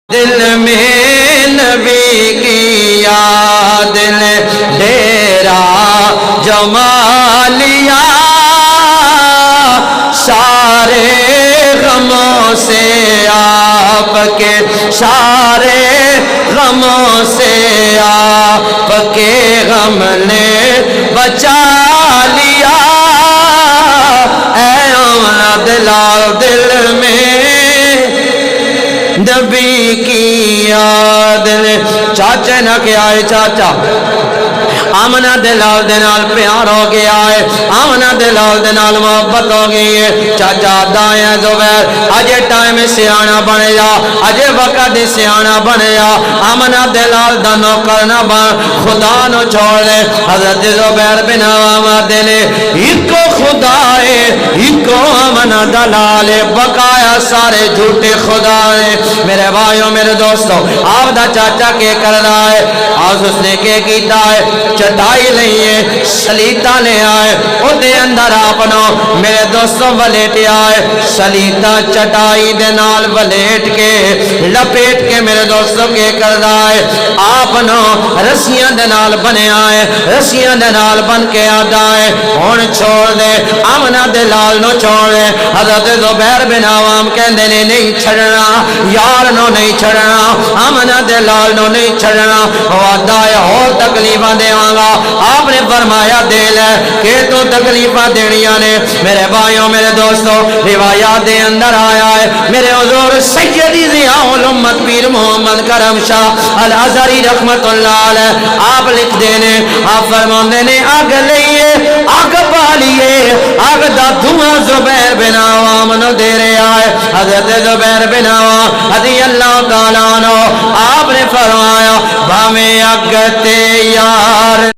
دل میں نبی کی یاد نے ڈیرا جما لیا، سارے غموں سے آپ کے، سارے غموں سے آپ کے غم نے بچا لیا۔ اے آمنہ دلال دل میں نبی کی یاد نے، چاچے نہ کیا ہے چاچا آمنہ دلال دنال پیار ہو گیا ہے، آمنہ دلال دنال محبت ہو گئی ہے۔ چاچا دائیں زبیر اجے ٹائم سیانا بنے جا، اجے وقت سیانا بنے جا، آمنہ دلال دا نوکر نہ بن، خدا نو چھوڑ دے۔ حضرت زبیر بن عوام دلے ایکو خدا ہے، ایکو آمنہ دلال ہے، بقایا سارے جھوٹے خدا ہے۔ میرے بھائیوں میرے دوستوں، آپ دا چاچا کے کر رہا ہے، آج اس نے کے کیتا ہے، چٹائی لئیے سلیتا لے آئے، او دے اندر آپنو میرے دوستوں ولیٹ آئے، سلیتا چٹائی دے نال ولیٹ کے لپیٹ کے میرے دوستوں کے کر رہا ہے، آپنو رسیاں دے نال بنے آئے، رسیاں دے نال بن کے آدھا ہے، ہون چھوڑ دے آمنہ دلال نو چھوڑ دے۔ حضرت زبیر بن عوام کہندے نے نہیں چھڑنا، یار نو نہیں چھڑنا، آمنہ دلال نو نہیں چھڑنا، وعدہ ہے اور تکلیفہ دے آنگا۔ آپ نے فرمایا دے لے کہ تو تکلیفہ دینیاں نے۔ میرے بھائیوں میرے دوستوں، روایات دے اندر آیا ہے، میرے حضور سیدی ضیاء الامت پیر محمد کرم شاہ الازہری رحمت اللہ علیہ آپ لکھ دینے، آپ فرماندے نے آگ لئیے آگ پالیے، آگ دا دھواں زبیر بن عوام نو دے رہے آئے۔ حضرت زبیر بن عوام رضی اللہ تعالیٰ عنہ آپ نے فرمایا بھامے اگتے یار